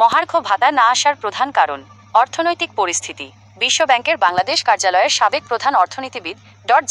মহার্ঘ ভাতা না আসার প্রধান কারণ অর্থনৈতিক পরিস্থিতি। বিশ্বব্যাংকের বাংলাদেশ কার্যালয়ের সাবেক প্রধান অর্থনীতিবিদ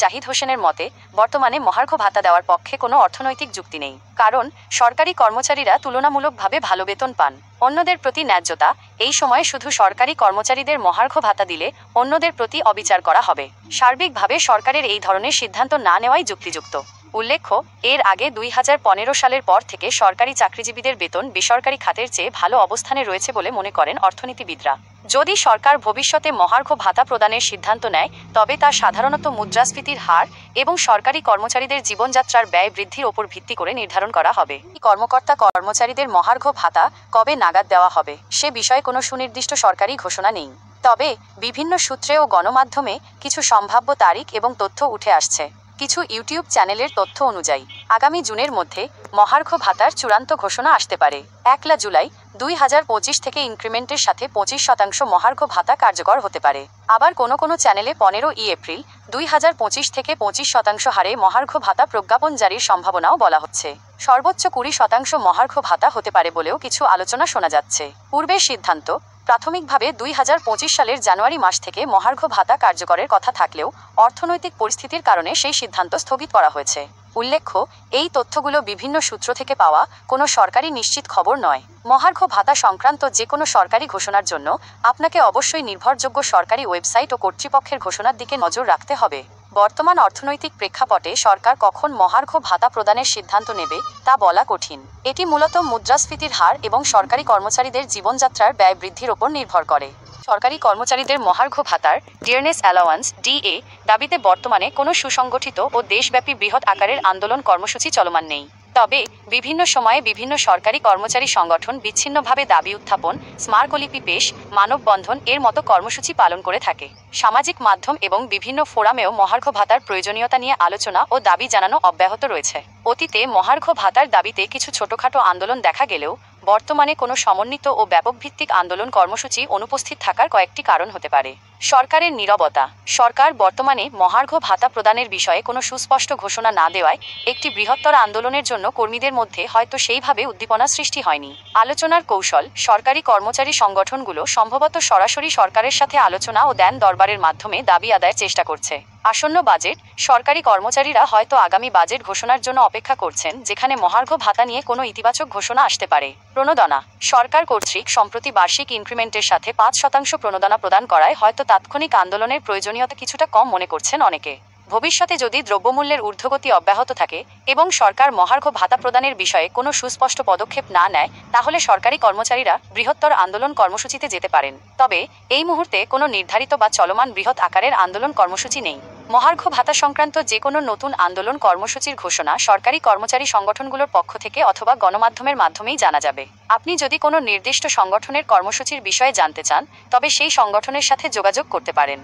জাহিদ হোসেনের মতে, বর্তমানে মহার্ঘ ভাতা দেওয়ার পক্ষে কোনো অর্থনৈতিক যুক্তি নেই। কারণ সরকারি কর্মচারীরা তুলনামূলকভাবে ভালো বেতন পান। অন্যদের প্রতি ন্যায্যতা। এই সময়ে শুধু সরকারি কর্মচারীদের মহার্ঘ ভাতা দিলে অন্যদের প্রতি অবিচার করা হবে। সার্বিকভাবে সরকারের এই ধরনের সিদ্ধান্ত না নেওয়াই যুক্তিযুক্ত। উল্লেখ্য, এর আগে 2015 সালের পর থেকে সরকারি চাকরিজীবীদের বেতন বেসরকারি খাতের চেয়ে ভালো অবস্থানে রয়েছে বলে মনে করেন অর্থনীতিবিদরা। যদি সরকার ভবিষ্যতে মহার্ঘ ভাতা প্রদানের সিদ্ধান্ত নেয়, তবে তা সাধারণত মুদ্রাস্ফীতির হার এবং সরকারি কর্মচারীদের জীবনযাত্রার ব্যয় বৃদ্ধির ওপর ভিত্তি করে নির্ধারণ করা হবে। কর্মকর্তা কর্মচারীদের মহার্ঘ ভাতা কবে নাগাদ দেওয়া হবে সে বিষয়ে কোনো সুনির্দিষ্ট সরকারি ঘোষণা নেই। তবে বিভিন্ন সূত্রে ও গণমাধ্যমে কিছু সম্ভাব্য তারিখ এবং তথ্য উঠে আসছে। কিছু ইউটিউব চ্যানেলের তথ্য অনুযায়ী আগামী জুনের মধ্যে মহার্ঘ ভাতার চূড়ান্ত ঘোষণা আসতে পারে। 1 জুলাই 2025 থেকে ইনক্রিমেন্টের সাথে 25% মহার্ঘ ভাতা কার্যকর হতে পারে। আবার কোনো চ্যানেলে 15 এপ্রিল 2025 থেকে 25% হারে মহার্ঘ ভাতা প্রজ্ঞাপন জারির সম্ভাবনাও বলা হচ্ছে। সর্বোচ্চ 20% মহার্ঘ ভাতা হতে পারে বলেও কিছু আলোচনা শোনা যাচ্ছে। পূর্বের সিদ্ধান্ত প্রাথমিকভাবে 2025 সালের জানুয়ারি মাস থেকে মহার্ঘ ভাতা কার্যকরের কথা থাকলেও অর্থনৈতিক পরিস্থিতির কারণে সেই সিদ্ধান্ত স্থগিত করা হয়েছে। উল্লেখ্য, এই তথ্যগুলো বিভিন্ন সূত্র থেকে পাওয়া, কোনো সরকারি নিশ্চিত খবর নয়। মহার্ঘ ভাতা সংক্রান্ত যে কোনো সরকারি ঘোষণার জন্য আপনাকে অবশ্যই নির্ভরযোগ্য সরকারি ওয়েবসাইট ও কর্তৃপক্ষের ঘোষণার দিকে নজর রাখতে হবে। বর্তমান অর্থনৈতিক প্রেক্ষাপটে সরকার কখন মহার্ঘ ভাতা প্রদানের সিদ্ধান্ত নেবে তা বলা কঠিন। এটি মূলত মুদ্রাস্ফীতির হার এবং সরকারি কর্মচারীদের জীবনযাত্রার ব্যয় বৃদ্ধির ওপর নির্ভর করে। সরকারি কর্মচারীদের মহার্ঘ ভাতার ডিয়ারনেস অ্যালাওয়ান্স ডিএ দাবিতে বর্তমানে কোনো সুসংগঠিত ও দেশব্যাপী বৃহৎ আকারের আন্দোলন কর্মসূচি চলমান নেই। তবে বিভিন্ন সময়ে বিভিন্ন সরকারি কর্মচারী সংগঠন বিচ্ছিন্নভাবে দাবি উত্থাপন, স্মারকলিপি পেশ, মানববন্ধন এর মতো কর্মসূচি পালন করে থাকে। সামাজিক মাধ্যম এবং বিভিন্ন ফোরামেও মহার্ঘ ভাতার প্রয়োজনীয়তা নিয়ে আলোচনা ও দাবি জানানো অব্যাহত রয়েছে। অতীতে মহার্ঘ ভাতার দাবিতে কিছু ছোটখাটো আন্দোলন দেখা গেলেও বর্তমানে কোনো সমন্বিত ও ব্যাপকভিত্তিক আন্দোলন কর্মসূচি অনুপস্থিত থাকার কয়েকটি কারণ হতে পারে। সরকারের নীরবতা। সরকার বর্তমানে মহার্ঘ ভাতা প্রদানের বিষয়ে কোনো সুস্পষ্ট ঘোষণা না দেওয়ায় একটি বৃহত্তর আন্দোলনের জন্য কর্মীদের মধ্যে হয়তো সেইভাবে উদ্দীপনা সৃষ্টি হয়নি। আলোচনার কৌশল। সরকারি কর্মচারী সংগঠনগুলো সম্ভবত সরাসরি সরকারের সাথে আলোচনা ও দেন দরবারের মাধ্যমে দাবি আদায়ের চেষ্টা করছে। আসন্ন বাজেট। সরকারি কর্মচারীরা হয়তো আগামী বাজেট ঘোষণার জন্য অপেক্ষা করছেন, যেখানে মহার্ঘ ভাতা নিয়ে কোনো ইতিবাচক ঘোষণা আসতে পারে। প্রণোদনা। সরকার কর্তৃক সম্প্রতি বার্ষিক ইনক্রিমেন্টের সাথে 5% প্রণোদনা প্রদান করায় হয়তো তাৎক্ষণিক আন্দোলনের প্রয়োজনীয়তা কিছুটা কম মনে করছেন অনেকে। ভবিষ্যতে যদি দ্রব্যমূল্যের ঊর্ধ্বগতি অব্যাহত থাকে এবং সরকার মহার্ঘ ভাতা প্রদানের বিষয়ে কোনো সুস্পষ্ট পদক্ষেপ না নেয়, তাহলে সরকারি কর্মচারীরা বৃহত্তর আন্দোলন কর্মসূচিতে যেতে পারেন। তবে এই মুহূর্তে কোনো নির্ধারিত বা চলমান বৃহৎ আকারের আন্দোলন কর্মসূচি নেই। মহার্ঘ ভাতা সংক্রান্ত যে কোনো নতুন আন্দোলন কর্মসূচির ঘোষণা সরকারি কর্মচারী সংগঠনগুলোর পক্ষ থেকে অথবা গণমাধ্যমের মাধ্যমেই জানা যাবে। আপনি যদি কোনো নির্দিষ্ট সংগঠনের কর্মসূচির বিষয়ে জানতে চান, তবে সেই সংগঠনের সাথে যোগাযোগ করতে পারেন।